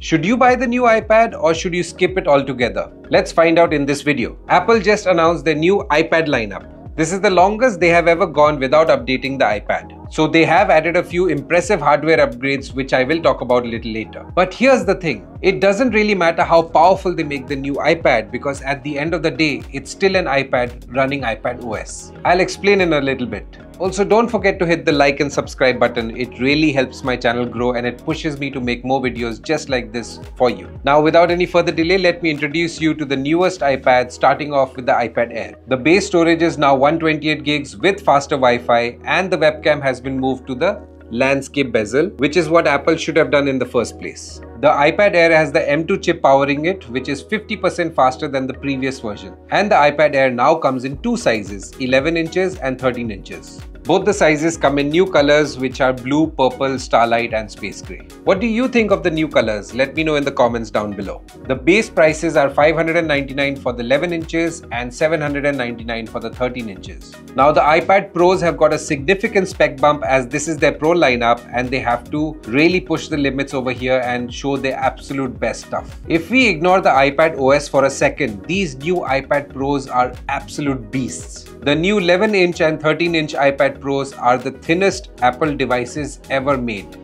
Should you buy the new iPad or should you skip it altogether? Let's find out in this video. Apple just announced their new iPad lineup. This is the longest they have ever gone without updating the iPad. So they have added a few impressive hardware upgrades which I will talk about a little later. But here's the thing, it doesn't really matter how powerful they make the new iPad because at the end of the day, it's still an iPad running iPad OS. I'll explain in a little bit. Also, don't forget to hit the like and subscribe button. It really helps my channel grow and it pushes me to make more videos just like this for you. Now, without any further delay, let me introduce you to the newest iPad, starting off with the iPad Air. The base storage is now 128 gigs with faster Wi-Fi, and the webcam has been moved to the landscape bezel, which is what Apple should have done in the first place. The iPad Air has the M2 chip powering it, which is 50% faster than the previous version. And the iPad Air now comes in two sizes, 11 inches and 13 inches. Both the sizes come in new colors, which are blue, purple, starlight and space grey. What do you think of the new colors? Let me know in the comments down below. The base prices are $599 for the 11 inches and $799 for the 13 inches. Now the iPad Pros have got a significant spec bump as this is their Pro lineup and they have to really push the limits over here and show their absolute best stuff. If we ignore the iPad OS for a second, these new iPad Pros are absolute beasts. The new 11-inch and 13-inch iPad Pros are the thinnest Apple devices ever made.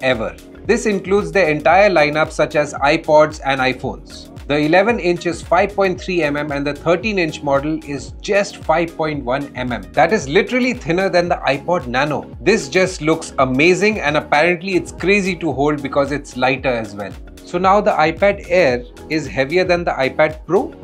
Ever. This includes the entire lineup such as iPods and iPhones. The 11-inch is 5.3 mm and the 13-inch model is just 5.1 mm. That is literally thinner than the iPod Nano. This just looks amazing and apparently it's crazy to hold because it's lighter as well. So now the iPad Air is heavier than the iPad Pro?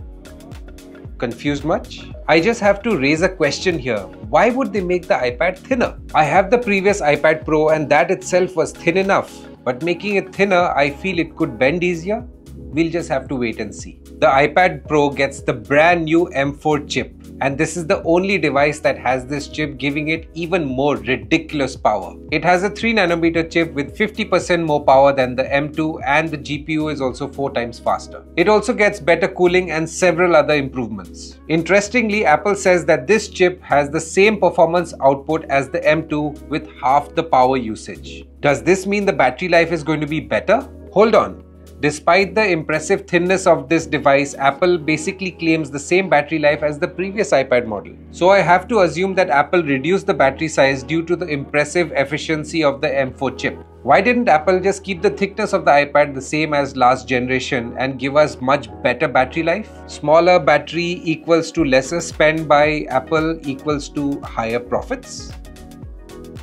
Confused much? I just have to raise a question here. Why would they make the iPad thinner? I have the previous iPad Pro and that itself was thin enough. But making it thinner, I feel it could bend easier. We'll just have to wait and see. The iPad Pro gets the brand new M4 chip. And this is the only device that has this chip, giving it even more ridiculous power. It has a 3nm chip with 50% more power than the M2 and the GPU is also 4 times faster. It also gets better cooling and several other improvements. Interestingly, Apple says that this chip has the same performance output as the M2 with half the power usage. Does this mean the battery life is going to be better? Hold on. Despite the impressive thinness of this device, Apple basically claims the same battery life as the previous iPad model. So I have to assume that Apple reduced the battery size due to the impressive efficiency of the M4 chip. Why didn't Apple just keep the thickness of the iPad the same as last generation and give us much better battery life? Smaller battery equals to lesser spend by Apple equals to higher profits?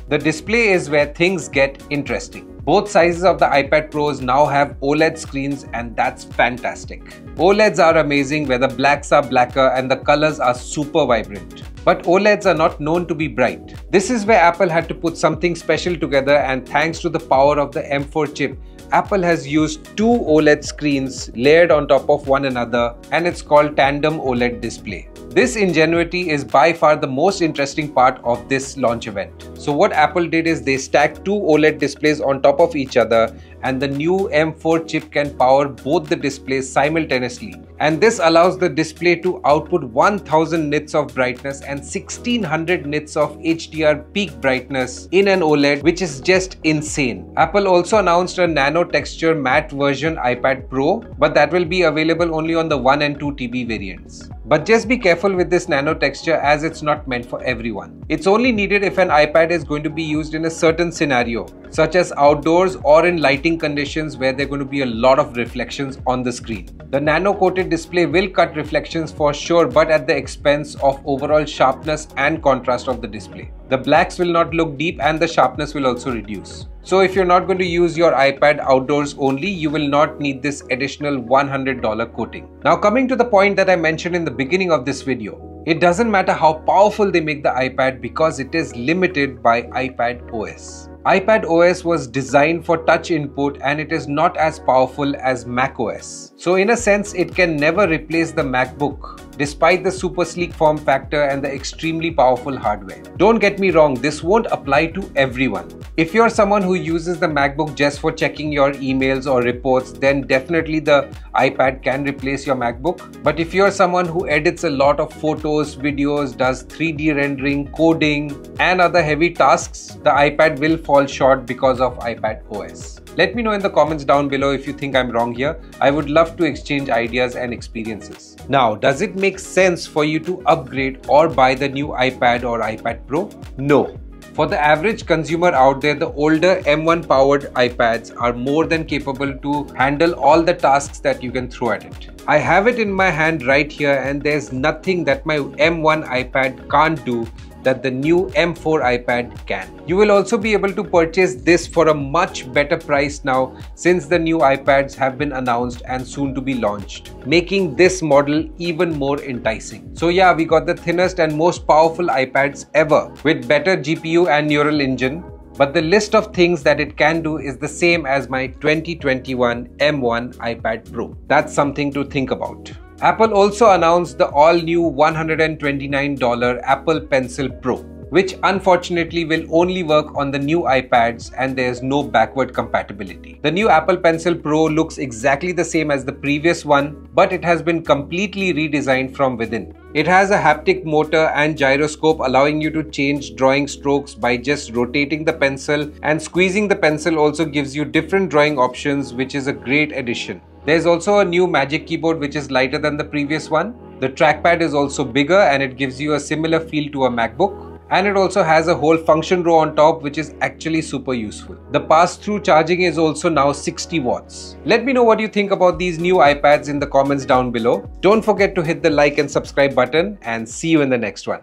The display is where things get interesting. Both sizes of the iPad Pros now have OLED screens and that's fantastic. OLEDs are amazing where the blacks are blacker and the colors are super vibrant. But OLEDs are not known to be bright. This is where Apple had to put something special together, and thanks to the power of the M4 chip, Apple has used two OLED screens layered on top of one another and it's called tandem OLED display. This ingenuity is by far the most interesting part of this launch event. So what Apple did is they stacked two OLED displays on top of each other and the new M4 chip can power both the displays simultaneously. And this allows the display to output 1000 nits of brightness and 1600 nits of HDR peak brightness in an OLED, which is just insane. Apple also announced a Nano Texture matte version iPad Pro, but that will be available only on the 1 and 2 TB variants. But just be careful with this Nano Texture as it's not meant for everyone. It's only needed if an iPad is going to be used in a certain scenario, such as outdoors or in lighting conditions where there are going to be a lot of reflections on the screen. The nano-coated display will cut reflections for sure, but at the expense of overall sharpness and contrast of the display. The blacks will not look deep and the sharpness will also reduce. So if you're not going to use your iPad outdoors only, you will not need this additional $100 coating. Now coming to the point that I mentioned in the beginning of this video, it doesn't matter how powerful they make the iPad because it is limited by iPad OS. iPad OS was designed for touch input and it is not as powerful as Mac OS. So in a sense, it can never replace the MacBook, despite the super sleek form factor and the extremely powerful hardware. Don't get me wrong, this won't apply to everyone. If you're someone who uses the MacBook just for checking your emails or reports, then definitely the iPad can replace your MacBook. But if you're someone who edits a lot of photos, videos, does 3D rendering, coding, and other heavy tasks, the iPad will fall short because of iPad OS. Let me know in the comments down below if you think I'm wrong here. I would love to exchange ideas and experiences. Now, does it make sense for you to upgrade or buy the new iPad or iPad Pro? No. For the average consumer out there, the older M1 powered iPads are more than capable to handle all the tasks that you can throw at it. I have it in my hand right here, and there's nothing that my M1 iPad can't do that the new M4 iPad can. You will also be able to purchase this for a much better price now, since the new iPads have been announced and soon to be launched, making this model even more enticing. So yeah, we got the thinnest and most powerful iPads ever with better GPU and neural engine. But the list of things that it can do is the same as my 2021 M1 iPad Pro. That's something to think about. Apple also announced the all-new $129 Apple Pencil Pro, which unfortunately will only work on the new iPads and there's no backward compatibility. The new Apple Pencil Pro looks exactly the same as the previous one, but it has been completely redesigned from within. It has a haptic motor and gyroscope, allowing you to change drawing strokes by just rotating the pencil, and squeezing the pencil also gives you different drawing options, which is a great addition. There's also a new Magic Keyboard which is lighter than the previous one. The trackpad is also bigger and it gives you a similar feel to a MacBook. And it also has a whole function row on top, which is actually super useful. The pass-through charging is also now 60 watts. Let me know what you think about these new iPads in the comments down below. Don't forget to hit the like and subscribe button, and see you in the next one.